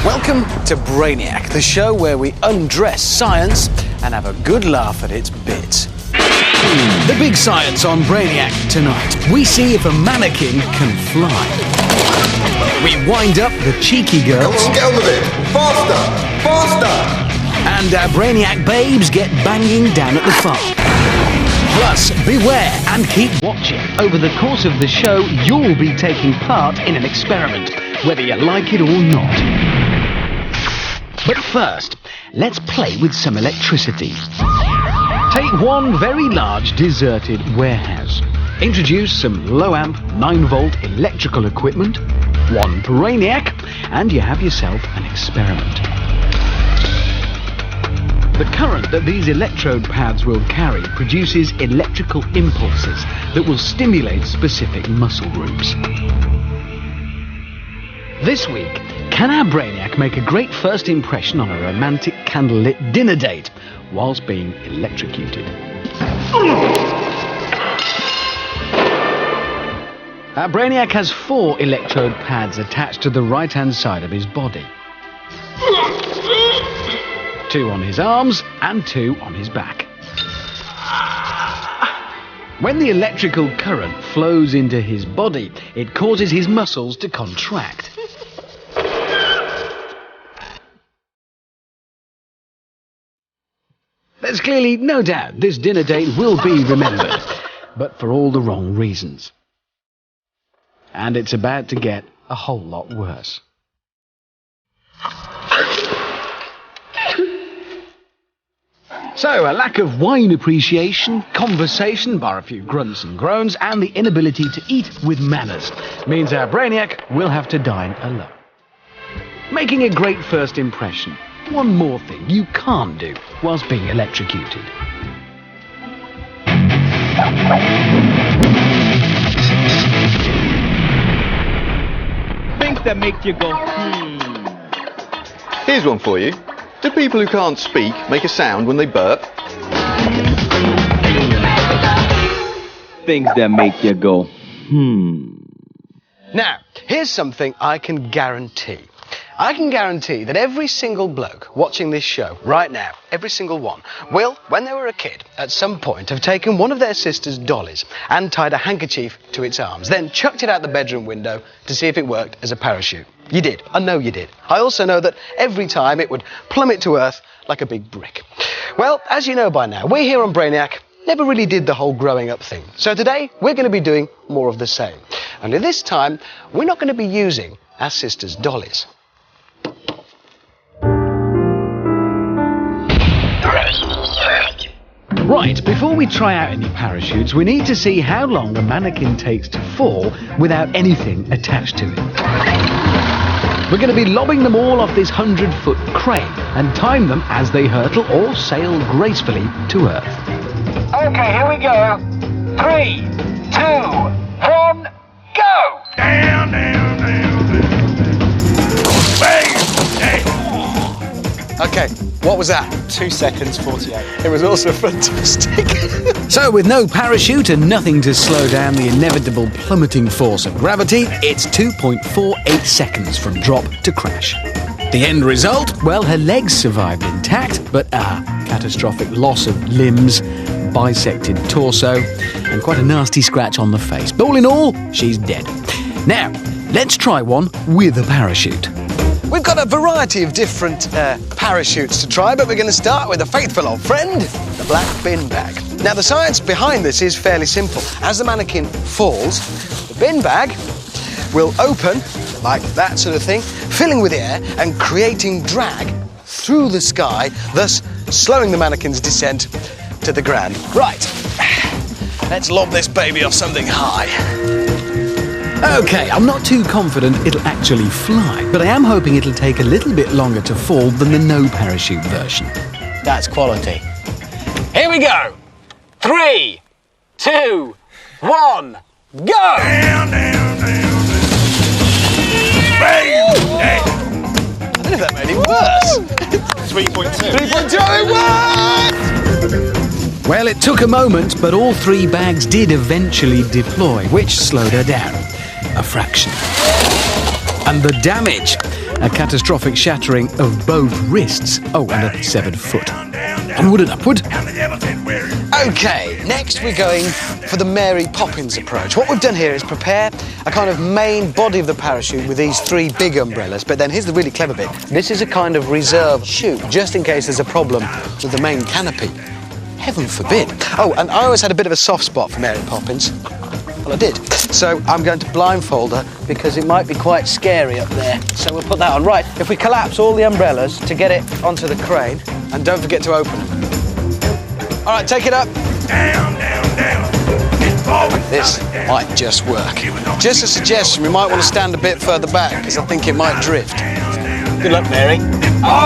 Welcome to Brainiac, the show where we undress science and have a good laugh at its bits. The big science on Brainiac tonight. We see if a mannequin can fly. We wind up the cheeky girls. Come on, get on with it! Faster! Faster! And our Brainiac babes get banging down at the farm. Plus, beware and keep watching. Over the course of the show, you'll be taking part in an experiment, whether you like it or not. But first, let's play with some electricity. Take one very large deserted warehouse. Introduce some low-amp, 9-volt electrical equipment, one Brainiac, and you have yourself an experiment. The current that these electrode pads will carry produces electrical impulses that will stimulate specific muscle groups. This week, can our Brainiac make a great first impression on a romantic candlelit dinner date whilst being electrocuted? Our Brainiac has 4 electrode pads attached to the right-hand side of his body. 2 on his arms and 2 on his back. When the electrical current flows into his body, it causes his muscles to contract. There's clearly no doubt this dinner date will be remembered, but for all the wrong reasons. And it's about to get a whole lot worse. So, a lack of wine appreciation, conversation, bar a few grunts and groans, and the inability to eat with manners means our Brainiac will have to dine alone. Making a great first impression. One more thing you can't do whilst being electrocuted. Things that make you go, Here's one for you. Do people who can't speak make a sound when they burp? Things that make you go, Now, here's something I can guarantee. I can guarantee that every single bloke watching this show right now, every single one, will, when they were a kid, at some point have taken one of their sister's dollies and tied a handkerchief to its arms, then chucked it out the bedroom window to see if it worked as a parachute. You did. I know you did. I also know that every time it would plummet to earth like a big brick. Well, as you know by now, we here on Brainiac never really did the whole growing up thing. So today, we're going to be doing more of the same. Only this time, we're not going to be using our sister's dollies. Right, before we try out any parachutes, we need to see how long a mannequin takes to fall without anything attached to it. We're going to be lobbing them all off this 100-foot crane and time them as they hurtle or sail gracefully to Earth. Okay, here we go. 3, 2, 1, go! Down, down, down, down. Bang! Okay, what was that? 2 seconds, 48. It was also fantastic. So, with no parachute and nothing to slow down the inevitable plummeting force of gravity, it's 2.48 seconds from drop to crash. The end result? Well, her legs survived intact, but catastrophic loss of limbs, bisected torso, and quite a nasty scratch on the face. But all in all, she's dead. Now, let's try one with a parachute. We've got a variety of different parachutes to try, but we're going to start with a faithful old friend, the black bin bag. Now, the science behind this is fairly simple. As the mannequin falls, the bin bag will open, like that sort of thing, filling with air and creating drag through the sky, thus slowing the mannequin's descent to the ground. Right, let's lob this baby off something high. Okay, I'm not too confident it'll actually fly, but I am hoping it'll take a little bit longer to fall than the no parachute version. That's quality. Here we go. 3, 2, 1, go! Down, down, down, down. Bang! Hey. I don't know if that made it worse. 3.2. 3.2, it worked! Well, it took a moment, but all 3 bags did eventually deploy, which slowed her down a fraction. And the damage, a catastrophic shattering of both wrists. Oh, and a severed foot. Onward and upward. Okay, next we're going for the Mary Poppins approach. What we've done here is prepare a kind of main body of the parachute with these 3 big umbrellas, but then here's the really clever bit. This is a kind of reserve chute, just in case there's a problem with the main canopy. Heaven forbid. Oh, and I always had a bit of a soft spot for Mary Poppins. Well, I did. So I'm going to blindfold her because it might be quite scary up there. So we'll put that on. Right, if we collapse all the umbrellas to get it onto the crane, and don't forget to open them. All right, take it up. Down, down, down. This might just work. Just a suggestion, we might want to stand a bit further back because I think it might drift. Good luck, Mary.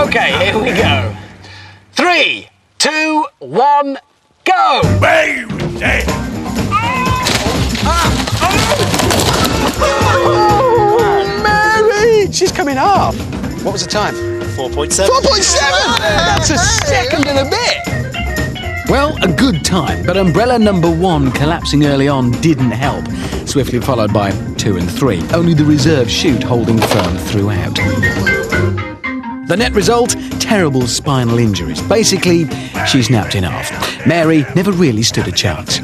Okay, here we go. 3, 2, 1, go! Bang! Hey. Oh, Mary! She's coming off. What was the time? 4.7. 4.7! That's a second and a bit! Well, a good time, but umbrella number 1 collapsing early on didn't help, swiftly followed by 2 and 3, only the reserve chute holding firm throughout. The net result, terrible spinal injuries. Basically, she snapped in half. Mary never really stood a chance.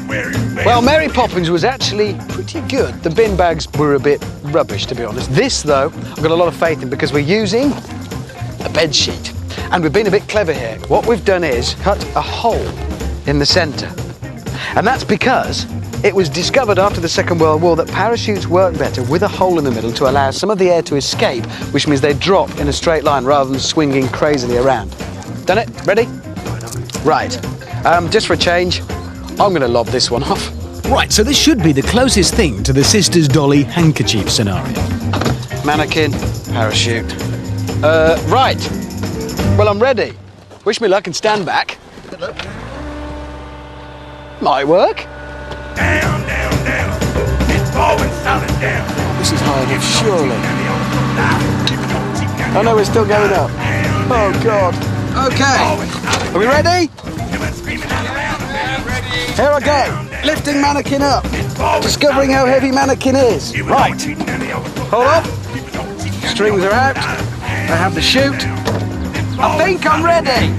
Well, Mary Poppins was actually pretty good. The bin bags were a bit rubbish, to be honest. This, though, I've got a lot of faith in because we're using a bed sheet. And we've been a bit clever here. What we've done is cut a hole in the centre. And that's because it was discovered after the Second World War that parachutes work better with a hole in the middle to allow some of the air to escape, which means they drop in a straight line rather than swinging crazily around. Done it? Ready? Right. Just for a change, I'm going to lob this one off. Right, so this should be the closest thing to the Sisters Dolly handkerchief scenario. Mannequin, parachute. Right. Well, I'm ready. Wish me luck and stand back. Good luck. Might work. Down, down, down. It's falling solid down. This is high enough, surely. Oh no, we're still going up. Oh God. Okay. Are we ready? Here I go. Lifting mannequin up. Discovering how heavy mannequin is. Right. Hold up. Strings are out. I have the chute. I think I'm ready.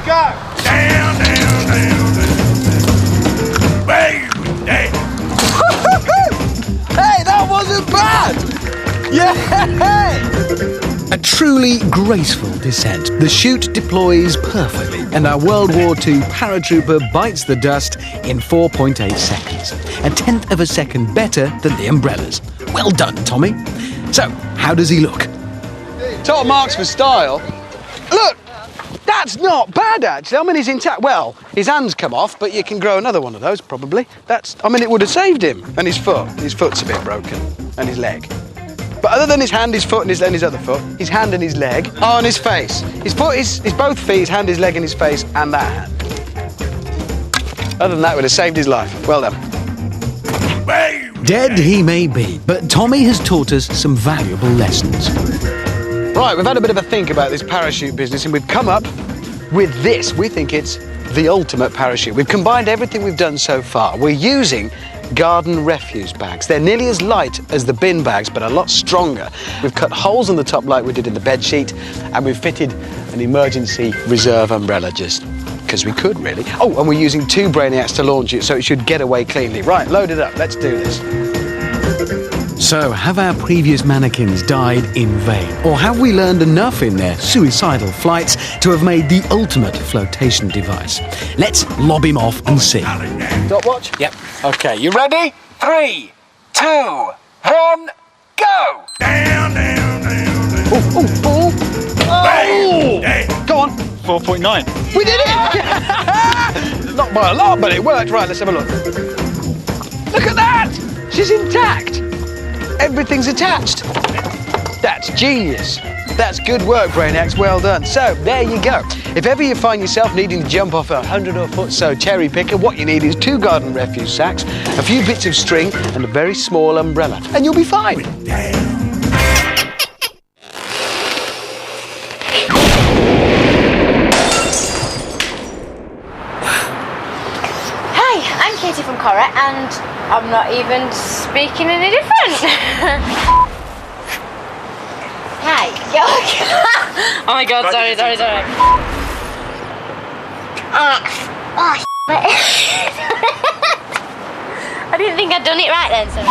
Go. Down, down, down. Bang! Hey. Hey, that wasn't bad. Yeah. A truly graceful descent. The chute deploys perfectly, and our World War II paratrooper bites the dust in 4.8 seconds. A tenth of a second better than the umbrellas. Well done, Tommy. So, how does he look? Top marks for style. Look, that's not bad actually. I mean, he's intact. Well, his hand's come off, but you can grow another one of those probably. I mean, it would have saved him. And his foot. His foot's a bit broken. And his leg. But other than his hand, his foot, and his other foot, his hand and his leg, oh, and his face. His foot, his both feet, his hand, his leg, and his face, and that hand. Other than that, it would have saved his life. Well done. Bang! Dead he may be, but Tommy has taught us some valuable lessons. Right, we've had a bit of a think about this parachute business and we've come up with this. We think it's the ultimate parachute. We've combined everything we've done so far. We're using garden refuse bags. They're nearly as light as the bin bags, but a lot stronger. We've cut holes in the top like we did in the bed sheet, and we've fitted an emergency reserve umbrella just because we could, really. Oh, and we're using 2 Brainiacs to launch it, so it should get away cleanly. Right, load it up. Let's do this. So, have our previous mannequins died in vain? Or have we learned enough in their suicidal flights to have made the ultimate flotation device? Let's lob him off and see. Stopwatch? Yep. Okay, you ready? 3, 2, 1, go! Down, down, down, down. Oh, ball. Bang! Hey. Go on. 4.9. We did it! Not by a lot, but it worked. Right, let's have a look. Look at that! She's intact. everything's attached. That's genius. That's good work, Brainiacs, well done. So, there you go. If ever you find yourself needing to jump off a 100 or foot so cherry picker, what you need is 2 garden refuse sacks, a few bits of string and a very small umbrella, and you'll be fine. Hi, I'm Katie from Cora, and I'm not even speaking any different. Hi. Oh my god, sorry. I didn't think I'd done it right then, so.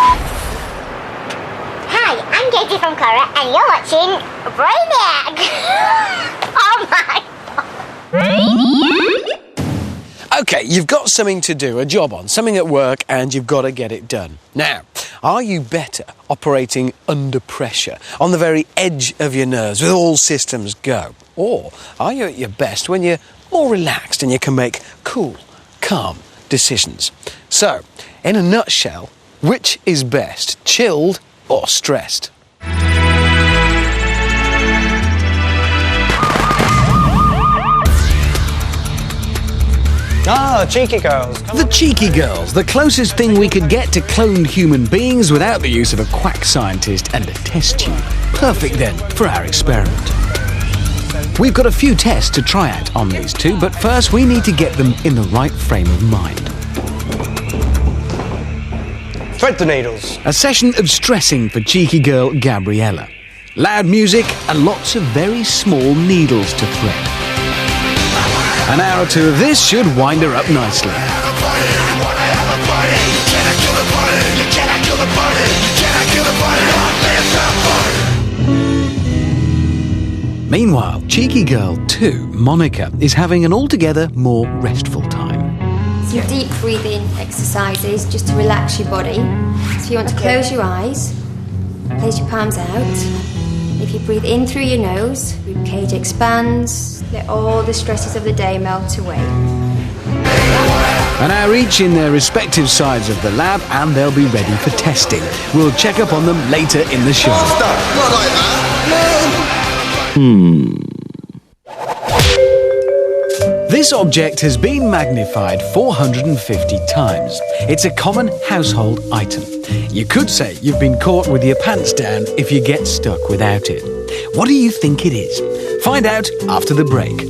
Hi, I'm Katie from Cora, and you're watching Brainiac. Oh my God. Okay, you've got something to do, a job on, something at work, and you've got to get it done. Now, are you better operating under pressure, on the very edge of your nerves, with all systems go? Or are you at your best when you're more relaxed and you can make cool, calm decisions? So, in a nutshell, which is best, chilled or stressed? Ah, cheeky girls. The cheeky girls, the closest thing we could get to cloned human beings without the use of a quack scientist and a test tube. Perfect then for our experiment. We've got a few tests to try out on these two, but first we need to get them in the right frame of mind. Thread the needles. A session of stressing for cheeky girl Gabriella. Loud music and lots of very small needles to thread. An hour or two of this should wind her up nicely. Meanwhile, cheeky girl 2, Monica, is having an altogether more restful time. Some deep breathing exercises just to relax your body. So you want to close your eyes, place your palms out. If you breathe in through your nose, rib cage expands, let all the stresses of the day melt away. An hour each in their respective sides of the lab, and they'll be ready for testing. We'll check up on them later in the show. Not like that. This object has been magnified 450 times. It's a common household item. You could say you've been caught with your pants down if you get stuck without it. What do you think it is? Find out after the break.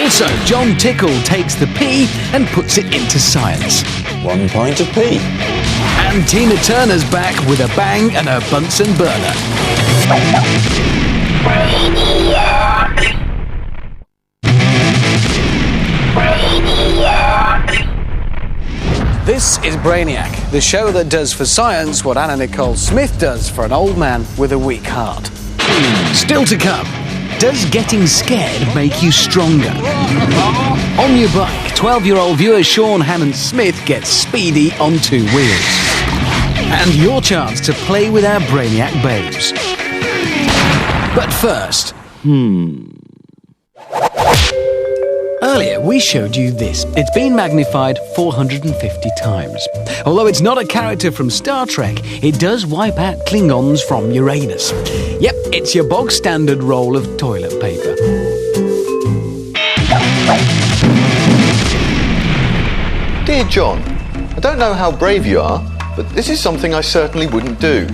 Also, John Tickle takes the P and puts it into science. 1 pint of pee. And Tina Turner's back with a bang and her Bunsen burner. This is Brainiac, the show that does for science what Anna Nicole Smith does for an old man with a weak heart. Still to come, does getting scared make you stronger? On your bike, 12-year-old viewer Sean Hammond-Smith gets speedy on 2 wheels. And your chance to play with our Brainiac babes. But first... Earlier, we showed you this. It's been magnified 450 times. Although it's not a character from Star Trek, it does wipe out Klingons from Uranus. Yep, it's your bog standard roll of toilet paper. Dear John, I don't know how brave you are, but this is something I certainly wouldn't do.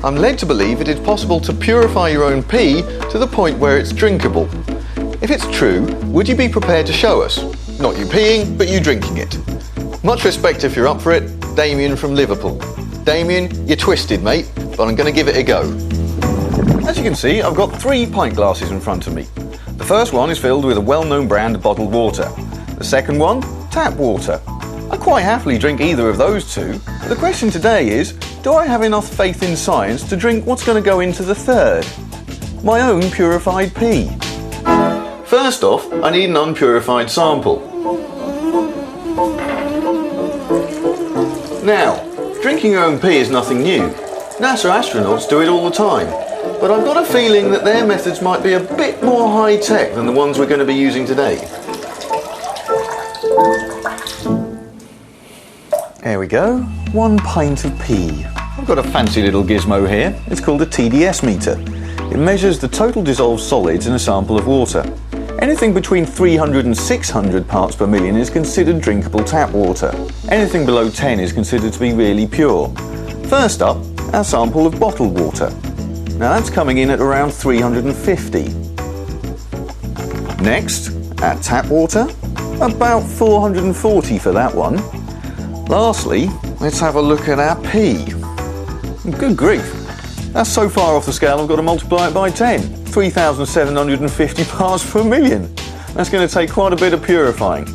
I'm led to believe it is possible to purify your own pee to the point where it's drinkable. If it's true, would you be prepared to show us? Not you peeing, but you drinking it. Much respect if you're up for it, Damien from Liverpool. Damien, you're twisted, mate, but I'm going to give it a go. As you can see, I've got 3 pint glasses in front of me. The first one is filled with a well-known brand of bottled water. The second one, tap water. I quite happily drink either of those 2, but the question today is, do I have enough faith in science to drink what's going to go into the third? My own purified pee. First off, I need an unpurified sample. Now, drinking your own pee is nothing new. NASA astronauts do it all the time. But I've got a feeling that their methods might be a bit more high-tech than the ones we're going to be using today. There we go, 1 pint of pee. I've got a fancy little gizmo here. It's called a TDS meter. It measures the total dissolved solids in a sample of water. Anything between 300 and 600 parts per million is considered drinkable tap water. Anything below 10 is considered to be really pure. First up, our sample of bottled water. Now that's coming in at around 350. Next, our tap water, about 440 for that one. Lastly, let's have a look at our pee. Good grief, that's so far off the scale I've got to multiply it by 10. 3,750 parts per million. That's going to take quite a bit of purifying.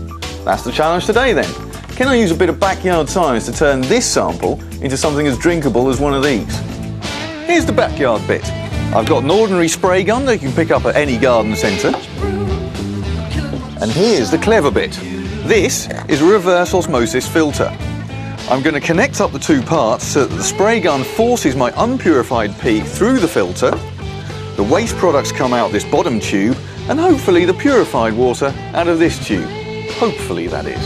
That's the challenge today then. Can I use a bit of backyard science to turn this sample into something as drinkable as one of these? Here's the backyard bit. I've got an ordinary spray gun that you can pick up at any garden centre. And here's the clever bit. This is a reverse osmosis filter. I'm going to connect up the two parts so that the spray gun forces my unpurified pee through the filter, the waste products come out this bottom tube, and hopefully the purified water out of this tube. Hopefully, that is.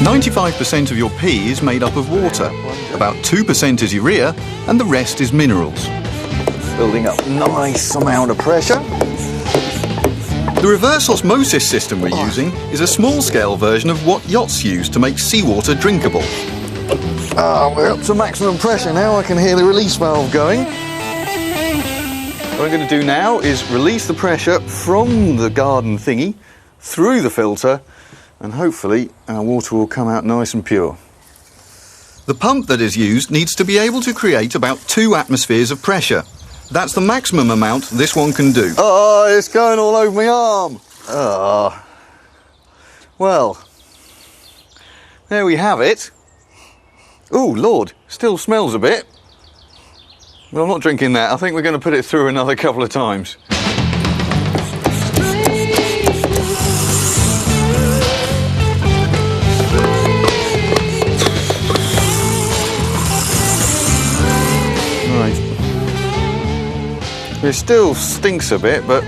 95% of your pee is made up of water, about 2% is urea, and the rest is minerals. Building up a nice amount of pressure. The reverse osmosis system we're using is a small-scale version of what yachts use to make seawater drinkable. We're up to maximum pressure now. I can hear the release valve going. What I'm going to do now is release the pressure from the garden thingy through the filter, and hopefully our water will come out nice and pure. The pump that is used needs to be able to create about 2 atmospheres of pressure. That's the maximum amount this one can do. Oh, it's going all over my arm. Well, there we have it. Oh, Lord, still smells a bit. Well, I'm not drinking that. I think we're going to put it through another couple of times. Right. It still stinks a bit, but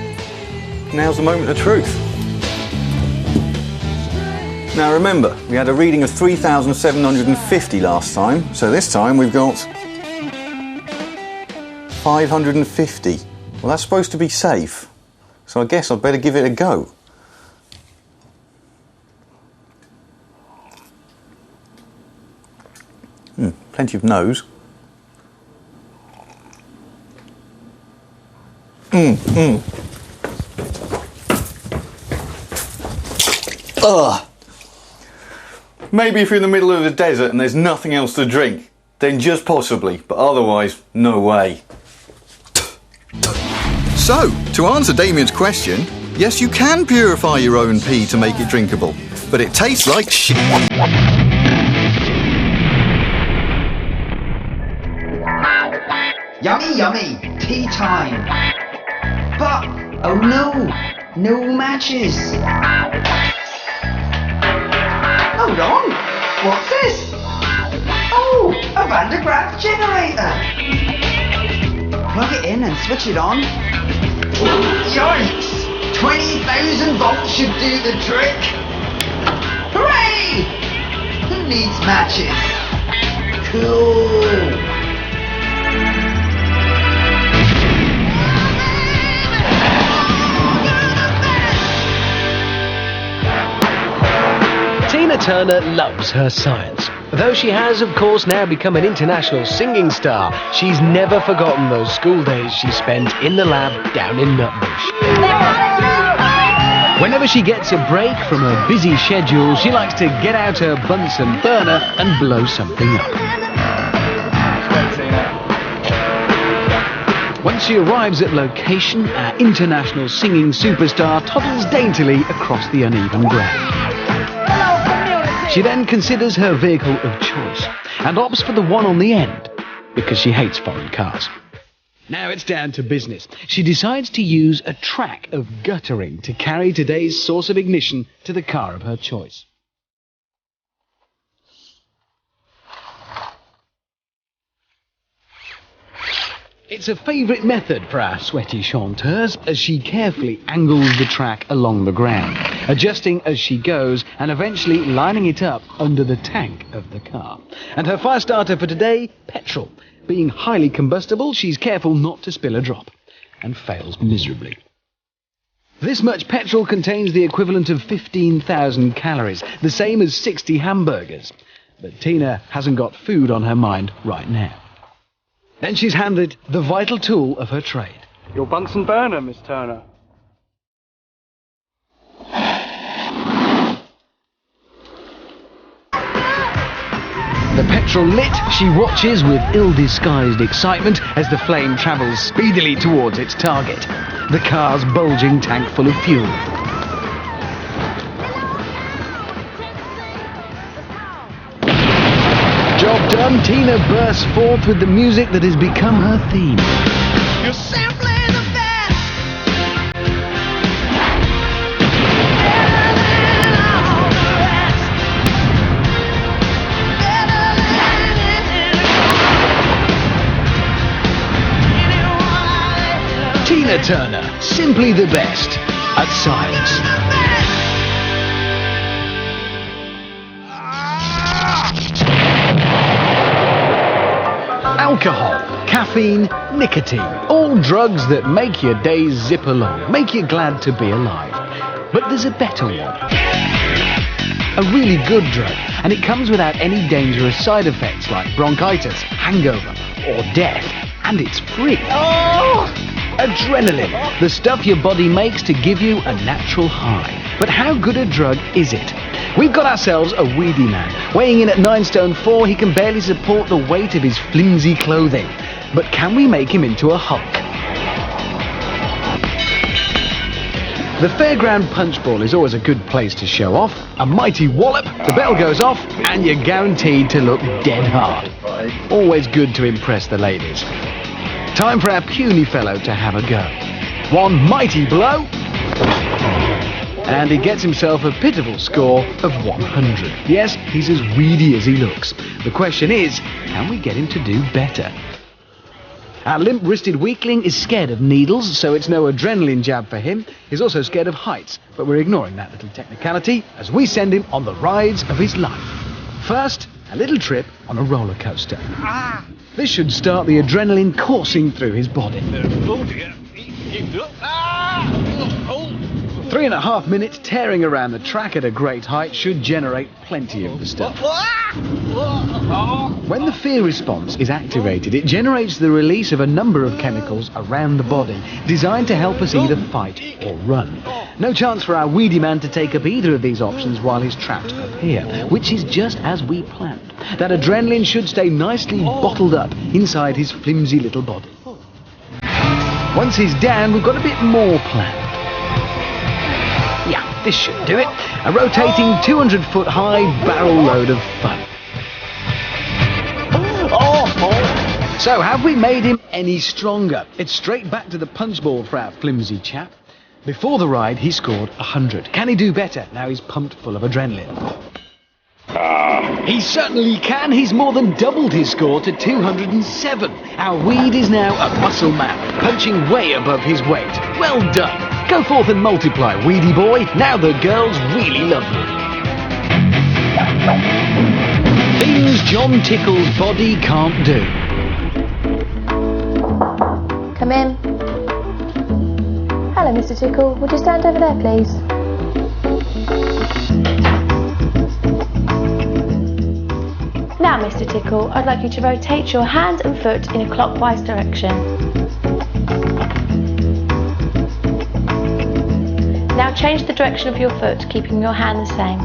now's the moment of truth. Now remember, we had a reading of 3,750 last time, so this time we've got 550. Well, that's supposed to be safe, so I guess I'd better give it a go. Plenty of nose. Maybe if you're in the middle of the desert and there's nothing else to drink, then just possibly, but otherwise, no way. So, to answer Damien's question, yes, you can purify your own pee to make it drinkable, but it tastes like shit. Yummy, yummy, tea time. But, oh no, no matches. Hold on, what's this? Oh, a Van de Graaff generator. Plug it in and switch it on. Yikes! 20,000 volts should do the trick. Hooray! Who needs matches? Cool. Tina Turner loves her science. Though she has, of course, now become an international singing star, she's never forgotten those school days she spent in the lab down in Nutbush. Whenever she gets a break from her busy schedule, she likes to get out her Bunsen burner and blow something up. Once she arrives at location, our international singing superstar toddles daintily across the uneven ground. She then considers her vehicle of choice and opts for the one on the end because she hates foreign cars. Now it's down to business. She decides to use a track of guttering to carry today's source of ignition to the car of her choice. It's a favourite method for our sweaty chanteuse as she carefully angles the track along the ground, adjusting as she goes and eventually lining it up under the tank of the car. And her fire starter for today, petrol. Being highly combustible, she's careful not to spill a drop, and fails miserably. This much petrol contains the equivalent of 15,000 calories, the same as 60 hamburgers. But Tina hasn't got food on her mind right now. Then she's handed the vital tool of her trade. Your Bunsen burner, Miss Turner. The petrol lit, she watches with ill-disguised excitement as the flame travels speedily towards its target, the car's bulging tank full of fuel. Job done, Tina bursts forth with the music that has become her theme. You're simply the best. Tina Turner, simply the best at science. Alcohol, caffeine, nicotine, all drugs that make your days zip along, make you glad to be alive. But there's a better one. A really good drug, and it comes without any dangerous side effects like bronchitis, hangover, or death. And it's free. Adrenaline, the stuff your body makes to give you a natural high. But how good a drug is it? We've got ourselves a weedy man. Weighing in at 9 stone 4, he can barely support the weight of his flimsy clothing. But can we make him into a Hulk? The fairground punchball is always a good place to show off. A mighty wallop, the bell goes off, and you're guaranteed to look dead hard. Always good to impress the ladies. Time for our puny fellow to have a go. One mighty blow, and he gets himself a pitiful score of 100. Yes, he's as weedy as he looks. The question is, can we get him to do better? Our limp-wristed weakling is scared of needles, so it's no adrenaline jab for him. He's also scared of heights, but we're ignoring that little technicality as we send him on the rides of his life. First, a little trip on a roller coaster. This should start the adrenaline coursing through his body. 3.5 minutes tearing around the track at a great height should generate plenty of the stuff. When the fear response is activated, it generates the release of a number of chemicals around the body, designed to help us either fight or run. No chance for our weedy man to take up either of these options while he's trapped up here, which is just as we planned. That adrenaline should stay nicely bottled up inside his flimsy little body. Once he's down, we've got a bit more planned. Yeah, this should do it. A rotating 200-foot high barrel load of fun. So, have we made him any stronger? It's straight back to the punchball for our flimsy chap. Before the ride, he scored 100. Can he do better now he's pumped full of adrenaline? He certainly can. He's more than doubled his score to 207. Our weed is now a muscle man, punching way above his weight. Well done. Go forth and multiply, weedy boy. Now the girls really love you. Things John Tickle's body can't do. Come in. Hello, Mr. Tickle. Would you stand over there, please? Now, Mr. Tickle, I'd like you to rotate your hand and foot in a clockwise direction. Now change the direction of your foot, keeping your hand the same.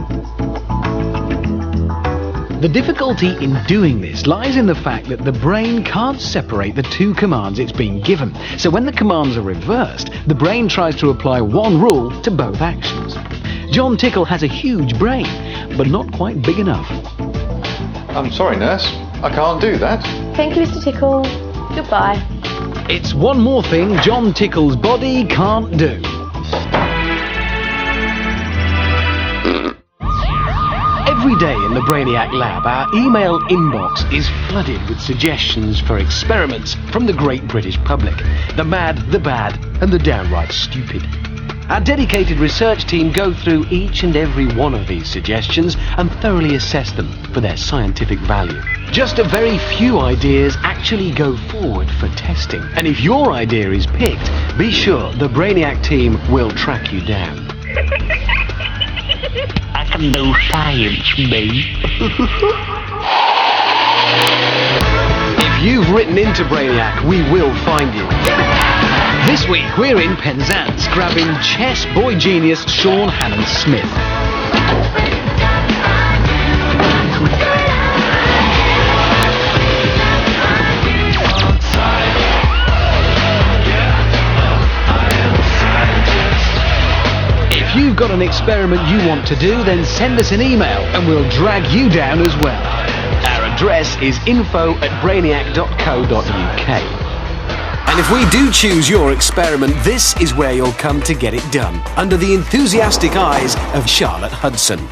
The difficulty in doing this lies in the fact that the brain can't separate the two commands it's been given. So when the commands are reversed, the brain tries to apply one rule to both actions. John Tickle has a huge brain, but not quite big enough. I'm sorry, nurse. I can't do that. Thank you, Mr. Tickle. Goodbye. It's one more thing John Tickle's body can't do. Every day in the Brainiac lab, our email inbox is flooded with suggestions for experiments from the great British public. The mad, the bad, and the downright stupid. Our dedicated research team go through each and every one of these suggestions and thoroughly assess them for their scientific value. just a very few ideas actually go forward for testing. And if your idea is picked, be sure the Brainiac team will track you down. I can do science, mate. If you've written into Brainiac, we will find you. This week we're in Penzance, grabbing chess boy genius Sean Hannon-Smith. If you've got an experiment you want to do, then send us an email and we'll drag you down as well. Our address is info@brainiac.co.uk. And if we do choose your experiment, this is where you'll come to get it done, under the enthusiastic eyes of Charlotte Hudson.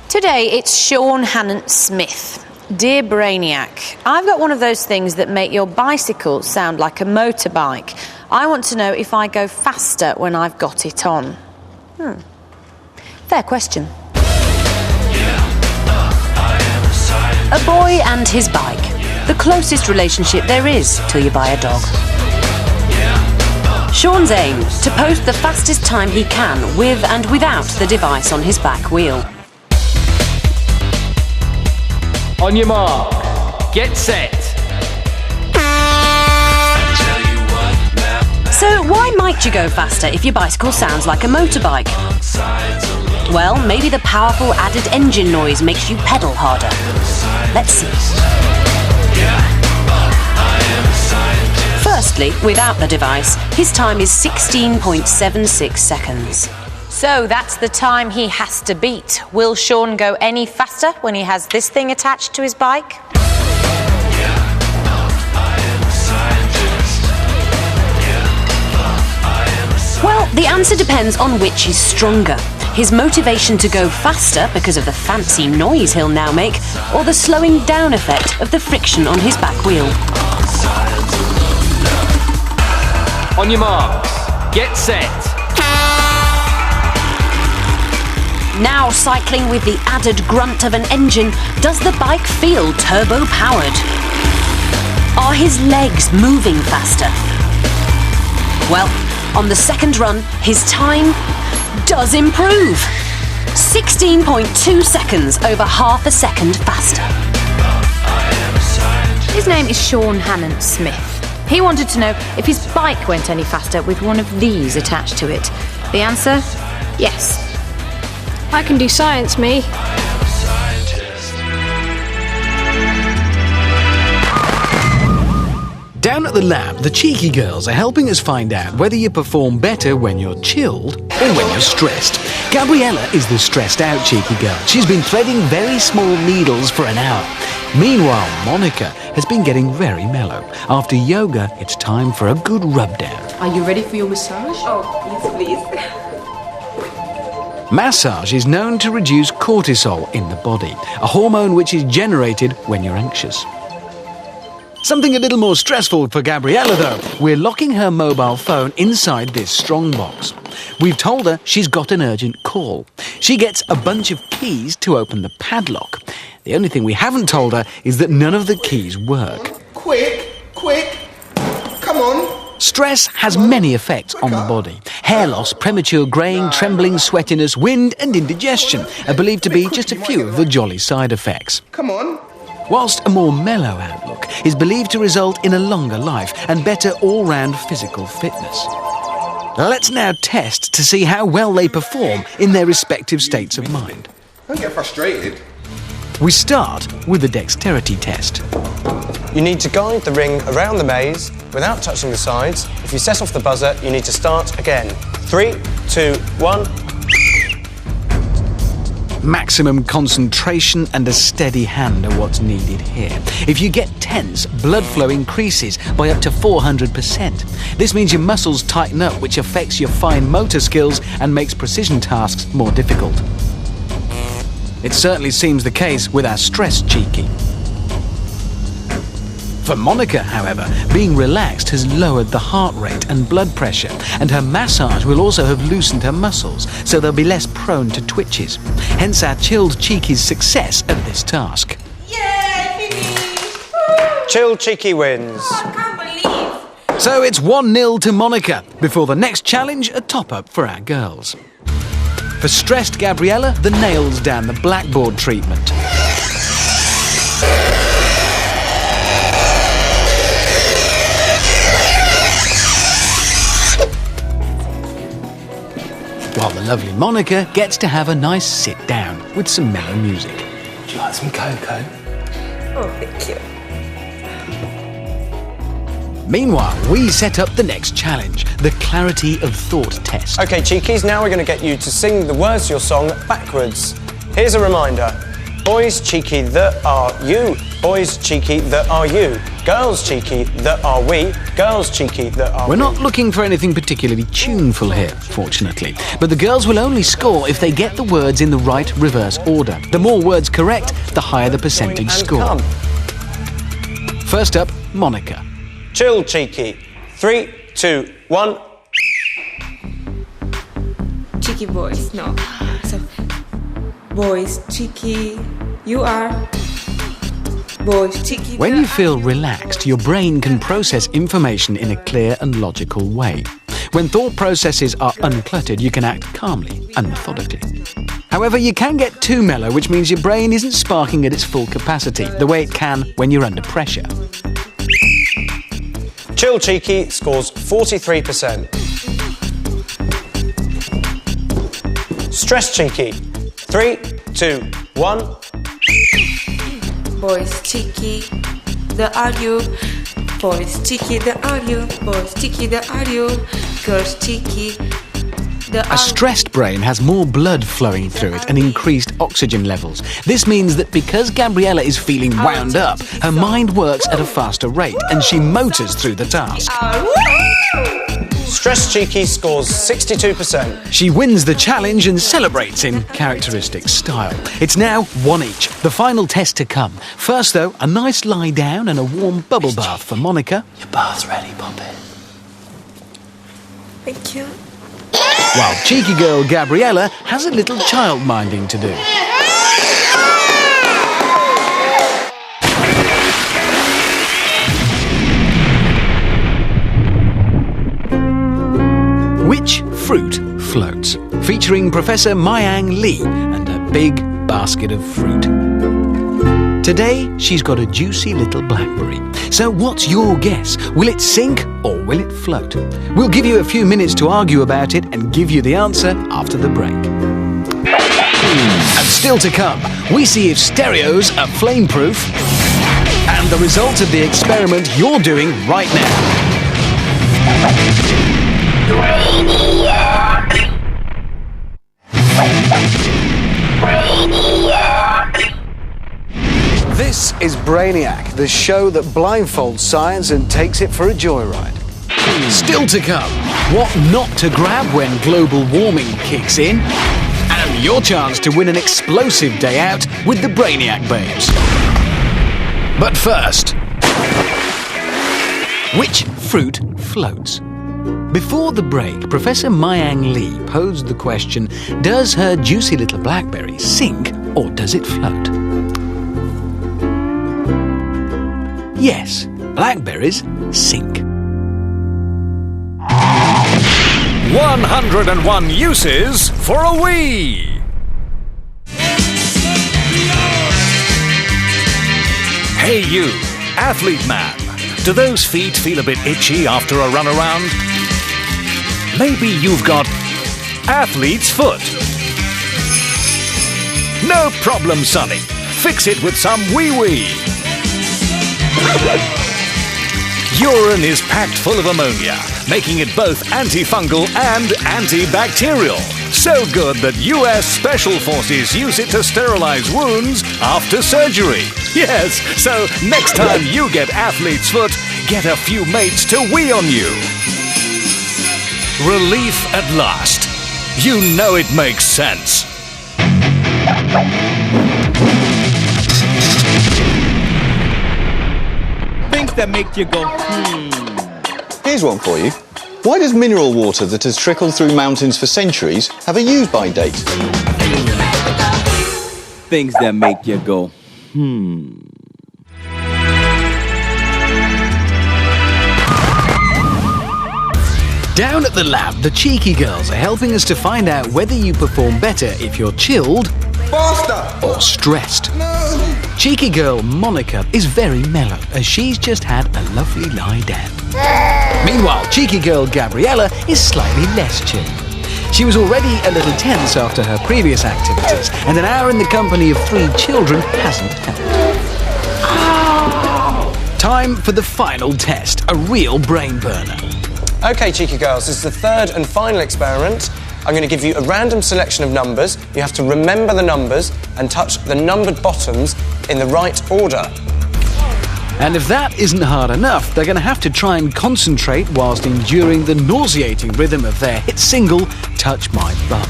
Today it's Sean Hannon-Smith. Dear Brainiac, I've got one of those things that make your bicycle sound like a motorbike. I want to know if I go faster when I've got it on. Fair question. A boy and his bike. The closest relationship there is till you buy a dog. Sean's aim, to post the fastest time he can with and without the device on his back wheel. On your mark, get set. So why might you go faster if your bicycle sounds like a motorbike? Well, maybe the powerful added engine noise makes you pedal harder. Let's see. Firstly, without the device, his time is 16.76 seconds. So that's the time he has to beat. Will Sean go any faster when he has this thing attached to his bike? Well, the answer depends on which is stronger. His motivation to go faster because of the fancy noise he'll now make, or the slowing down effect of the friction on his back wheel. On your marks, get set. Now cycling with the added grunt of an engine, does the bike feel turbo-powered? Are his legs moving faster? Well, on the second run, his time does improve. 16.2 seconds, over half a second faster. His name is Sean Hannon-Smith. He wanted to know if his bike went any faster with one of these attached to it. The answer? Yes. I can do science, me. Down at the lab, the cheeky girls are helping us find out whether you perform better when you're chilled or when you're stressed. Gabriella is the stressed out cheeky girl. She's been threading very small needles for an hour. Meanwhile, Monica has been getting very mellow. After yoga, it's time for a good rub down. Are you ready for your massage? Oh, yes, please. Massage is known to reduce cortisol in the body, a hormone which is generated when you're anxious. Something a little more stressful for Gabriella, though. We're locking her mobile phone inside this strongbox. We've told her she's got an urgent call. She gets a bunch of keys to open the padlock. The only thing we haven't told her is that none of the keys work. Quick! Come on! Stress has many effects on the body. Hair loss, premature greying, trembling, sweatiness, wind and indigestion are believed to be just a few of the jolly side effects. Come on! Whilst a more mellow outlook is believed to result in a longer life and better all-round physical fitness. Let's now test to see how well they perform in their respective states of mind. Don't get frustrated. We start with the dexterity test. You need to guide the ring around the maze without touching the sides. If you set off the buzzer, you need to start again. 3, 2, 1. Maximum concentration and a steady hand are what's needed here. If you get tense, blood flow increases by up to 400%. This means your muscles tighten up, which affects your fine motor skills and makes precision tasks more difficult. It certainly seems the case with our stressed cheeky. For Monica, however, being relaxed has lowered the heart rate and blood pressure, and her massage will also have loosened her muscles, so they'll be less prone to twitches. Hence our chilled cheeky's success at this task. Yay, finish! Chill Cheeky wins. So it's 1-0 to Monica. Before the next challenge, a top-up for our girls. For stressed Gabriella, the nails down the blackboard treatment. While the lovely Monica gets to have a nice sit down with some mellow music. Would you like some cocoa? Oh, thank you. Meanwhile, we set up the next challenge, the clarity of thought test. OK, Cheekies, now we're going to get you to sing the words to your song backwards. Here's a reminder. Boys cheeky, that are you. Boys cheeky, that are you. Girls cheeky, that are we. Girls cheeky, that are We're not looking for anything particularly tuneful here, fortunately. But the girls will only score if they get the words in the right reverse order. The more words correct, the higher the percentage score. First up, Monica. Chill Cheeky. 3, 2, 1. Cheeky boys, no. So, boys, cheeky, you are. Boys, cheeky. When you feel relaxed, your brain can process information in a clear and logical way. When thought processes are uncluttered, you can act calmly and methodically. However, you can get too mellow, which means your brain isn't sparking at its full capacity, the way it can when you're under pressure. Chill Cheeky scores 43%. Stress Cheeky. 3, 2, 1. Boys, cheeky, the are you. Boys, cheeky, the are you. Boys, cheeky, the are you. Girls, cheeky, the are. A stressed brain has more blood flowing through it and increased oxygen levels. This means that because Gabriella is feeling wound up, her mind works at a faster rate and she motors through the task. Stress Cheeky scores 62%. She wins the challenge and celebrates in characteristic style. It's now 1 each. The final test to come. First, though, a nice lie down and a warm bubble bath for Monica. Your bath's ready, Poppy. Thank you. While cheeky girl Gabriella has a little child minding to do. Which fruit floats? Featuring Professor Mayang Lee and a big basket of fruit. Today, she's got a juicy little blackberry. So what's your guess? Will it sink or will it float? We'll give you a few minutes to argue about it and give you the answer after the break. And still to come, we see if stereos are flame-proof and the result of the experiment you're doing right now. Brainiac! Brainiac! This is Brainiac, the show that blindfolds science and takes it for a joyride. Still to come, what not to grab when global warming kicks in, and your chance to win an explosive day out with the Brainiac Babes. But first, which fruit floats? Before the break, Professor Mayang Lee posed the question, does her juicy little blackberry sink or does it float? Yes, blackberries sink. 101 uses for a Wii. Hey you, athlete man. Do those feet feel a bit itchy after a run around? Maybe you've got athlete's foot. No problem, Sonny. Fix it with some wee-wee. Urine is packed full of ammonia, making it both antifungal and antibacterial. So good that US Special Forces use it to sterilize wounds after surgery. Yes, so next time you get athlete's foot, get a few mates to wee on you. Relief at last. You know it makes sense. Things that make you go, Here's one for you. Why does mineral water that has trickled through mountains for centuries have a use-by date? Things that make you go, Down at the lab, the cheeky girls are helping us to find out whether you perform better if you're chilled or stressed. No. Cheeky girl Monica is very mellow as she's just had a lovely lie down. Meanwhile, cheeky girl Gabriella is slightly less chilled. She was already a little tense after her previous activities, and an hour in the company of 3 children hasn't helped. Time for the final test, a real brain burner. OK, cheeky girls, this is the third and final experiment. I'm going to give you a random selection of numbers. You have to remember the numbers and touch the numbered bottoms in the right order. And if that isn't hard enough, they're going to have to try and concentrate whilst enduring the nauseating rhythm of their hit single, Touch My Bum.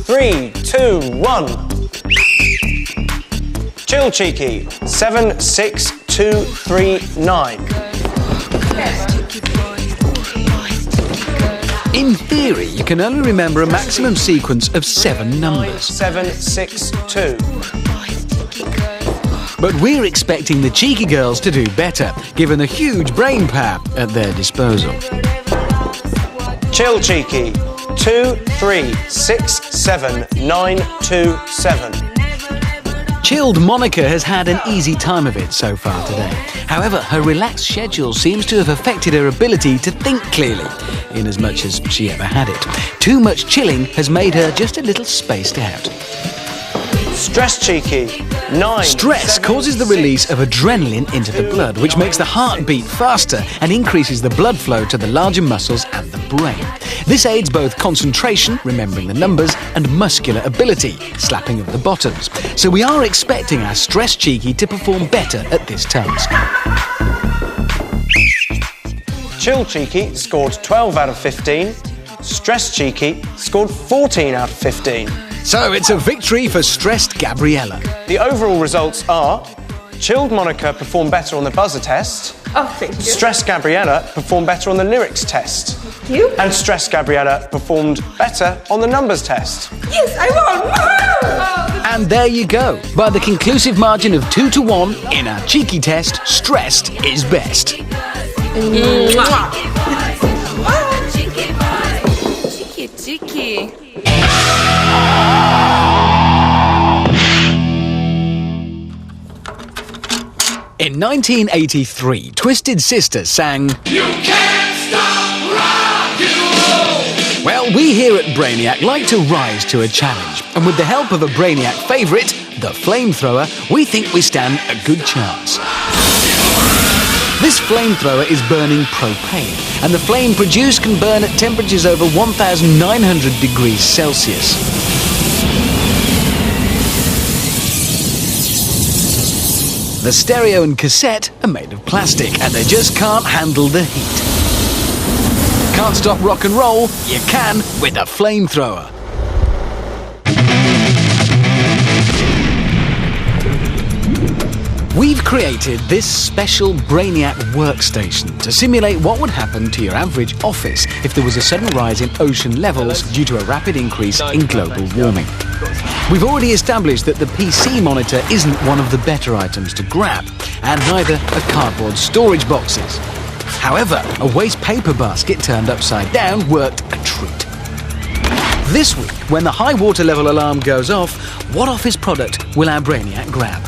3, 2, 1. Chill, cheeky. 7, 6, 2, 3, 9. In theory, you can only remember a maximum sequence of 7 numbers. 7, 6, 2. But we're expecting the cheeky girls to do better, given the huge brain power at their disposal. Chill, cheeky. 2, 3, 6, 7, 9, 2, 7. Chilled Monica has had an easy time of it so far today. However, her relaxed schedule seems to have affected her ability to think clearly, in as much as she ever had it. Too much chilling has made her just a little spaced out. Stress, cheeky. 9. Stress causes the release of adrenaline into the blood, which makes the heart beat faster and increases the blood flow to the larger muscles and the brain. This aids both concentration, remembering the numbers, and muscular ability, slapping of the bottoms. So we are expecting our stress cheeky to perform better at this task. Chill, cheeky scored 12 out of 15. Stress, cheeky scored 14 out of 15. So it's a victory for stressed Gabriella. The overall results are: Chilled Monica performed better on the buzzer test. Oh, thank you. Stressed Gabriella performed better on the lyrics test. Thank you. And Stressed Gabriella performed better on the numbers test. Yes, I won! And there you go. By the conclusive margin of 2-1 in our cheeky test, stressed is best. Cheeky. In 1983, Twisted Sister sang You can't stop rock and roll. Well, we here at Brainiac like to rise to a challenge, and with the help of a Brainiac favourite, the flamethrower, we think we stand a good chance. This flamethrower is burning propane, and the flame produced can burn at temperatures over 1,900 degrees Celsius. The stereo and cassette are made of plastic, and they just can't handle the heat. Can't stop rock and roll? You can with a flamethrower. We've created this special Brainiac workstation to simulate what would happen to your average office if there was a sudden rise in ocean levels due to a rapid increase in global warming. We've already established that the PC monitor isn't one of the better items to grab, and neither are cardboard storage boxes. However, a waste paper basket turned upside down worked a treat. This week, when the high water level alarm goes off, what office product will our Brainiac grab?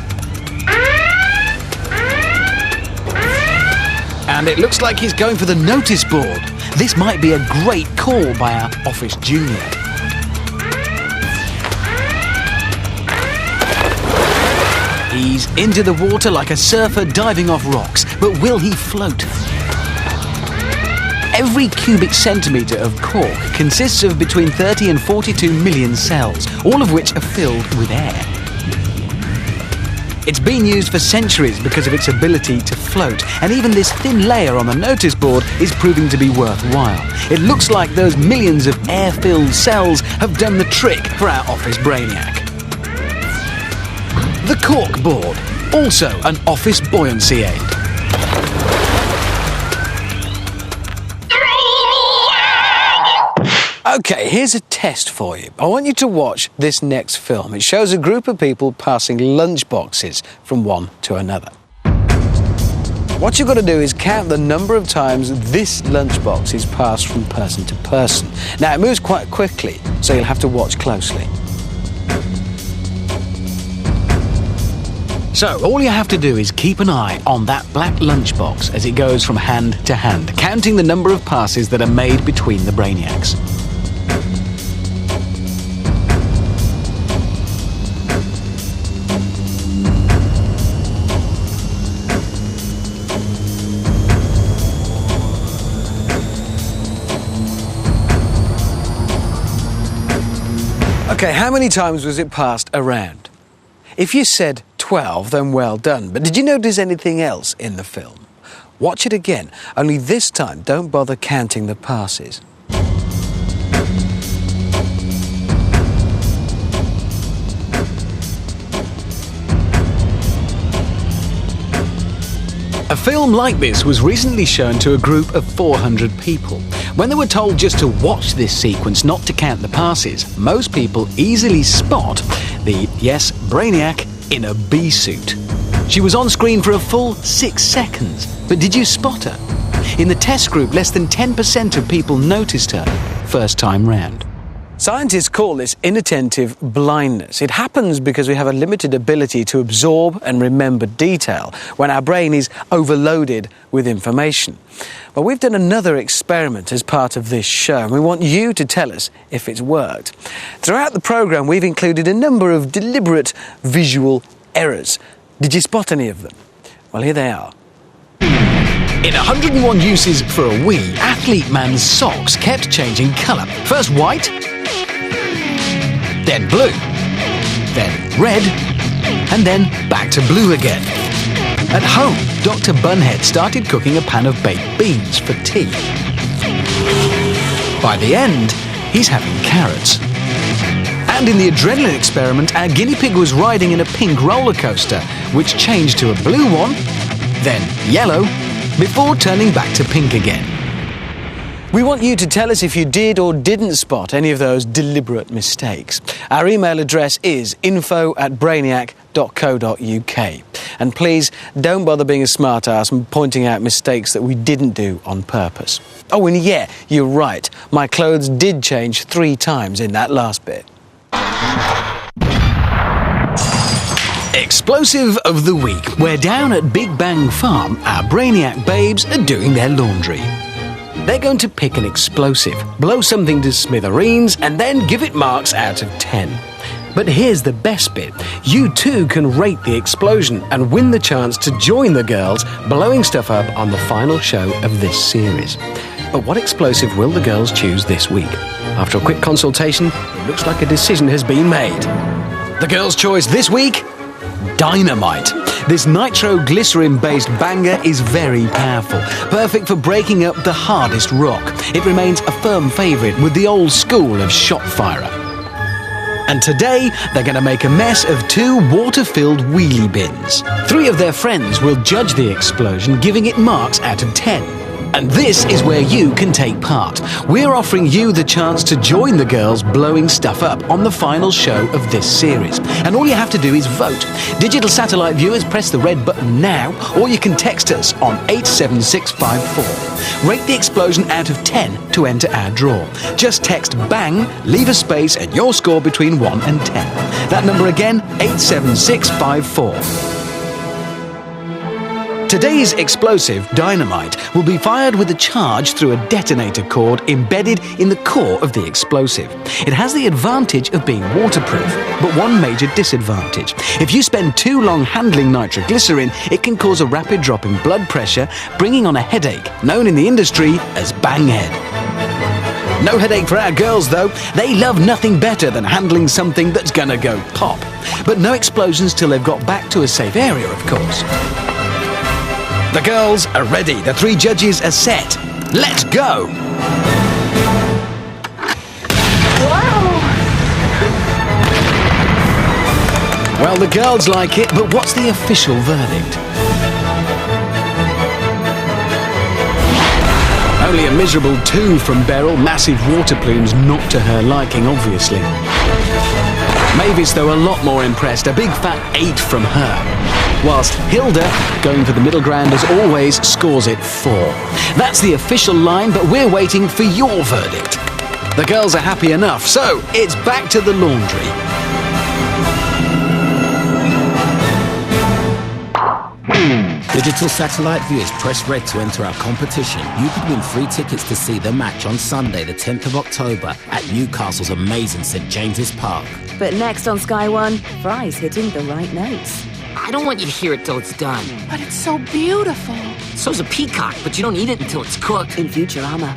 And it looks like he's going for the notice board. This might be a great call by our office junior. He's into the water like a surfer diving off rocks, but will he float? Every cubic centimetre of cork consists of between 30 and 42 million cells, all of which are filled with air. It's been used for centuries because of its ability to float, and even this thin layer on the notice board is proving to be worthwhile. It looks like those millions of air-filled cells have done the trick for our office Brainiac. The cork board, also an office buoyancy aid. Okay, here's a test for you. I want you to watch this next film. It shows a group of people passing lunch boxes from one to another. What you've got to do is count the number of times this lunchbox is passed from person to person. Now, it moves quite quickly, so you'll have to watch closely. So, all you have to do is keep an eye on that black lunchbox as it goes from hand to hand, counting the number of passes that are made between the Brainiacs. Okay, how many times was it passed around? If you said 12, then well done. But did you notice anything else in the film? Watch it again, only this time don't bother counting the passes. A film like this was recently shown to a group of 400 people. When they were told just to watch this sequence, not to count the passes, most people easily spot the, yes, Brainiac in a bee suit. She was on screen for a full 6 seconds, but did you spot her? In the test group, less than 10% of people noticed her first time round. Scientists call this inattentive blindness. It happens because we have a limited ability to absorb and remember detail when our brain is overloaded with information. Well, we've done another experiment as part of this show, and we want you to tell us if it's worked. Throughout the programme, we've included a number of deliberate visual errors. Did you spot any of them? Well, here they are. In 101 uses for a Wii, Athlete Man's socks kept changing colour. First white, then blue, then red, and then back to blue again. At home, Dr. Bunhead started cooking a pan of baked beans for tea. By the end, he's having carrots. And in the adrenaline experiment, our guinea pig was riding in a pink roller coaster, which changed to a blue one, then yellow, before turning back to pink again. We want you to tell us if you did or didn't spot any of those deliberate mistakes. Our email address is info@brainiac.co.uk. And please don't bother being a smart-ass and pointing out mistakes that we didn't do on purpose. Oh, and yeah, you're right. My clothes did change 3 times in that last bit. Explosive of the week, where down at Big Bang Farm, our Brainiac babes are doing their laundry. They're going to pick an explosive, blow something to smithereens, and then give it marks out of 10. But here's the best bit. You too can rate the explosion and win the chance to join the girls blowing stuff up on the final show of this series. But what explosive will the girls choose this week? After a quick consultation, it looks like a decision has been made. The girls' choice this week? Dynamite. This nitroglycerin-based banger is very powerful, perfect for breaking up the hardest rock. It remains a firm favourite with the old school of shot firer. And today, they're going to make a mess of 2 water-filled wheelie bins. 3 of their friends will judge the explosion, giving it marks out of 10. And this is where you can take part. We're offering you the chance to join the girls blowing stuff up on the final show of this series. And all you have to do is vote. Digital satellite viewers, press the red button now, or you can text us on 87654. Rate the explosion out of 10 to enter our draw. Just text BANG, leave a space, and your score between 1 and 10. That number again, 87654. Today's explosive, dynamite, will be fired with a charge through a detonator cord embedded in the core of the explosive. It has the advantage of being waterproof, but one major disadvantage. If you spend too long handling nitroglycerin, it can cause a rapid drop in blood pressure, bringing on a headache, known in the industry as banghead. No headache for our girls, though. They love nothing better than handling something that's gonna go pop. But no explosions till they've got back to a safe area, of course. The girls are ready. The 3 judges are set. Let's go! Well, the girls like it, but what's the official verdict? Only a miserable 2 from Beryl. Massive water plumes not to her liking, obviously. Mavis, though, a lot more impressed. A big fat 8 from her. whilst Hilda, going for the middle ground as always, scores it 4. That's the official line, but we're waiting for your verdict. The girls are happy enough, so it's back to the laundry. Digital satellite viewers, press red to enter our competition. You could win free tickets to see the match on Sunday, the 10th of October at Newcastle's amazing St James's Park. But next on Sky One, Fry's hitting the right notes. I don't want you to hear it till it's done. But it's so beautiful. So's a peacock, but you don't eat it until it's cooked. In Futurama.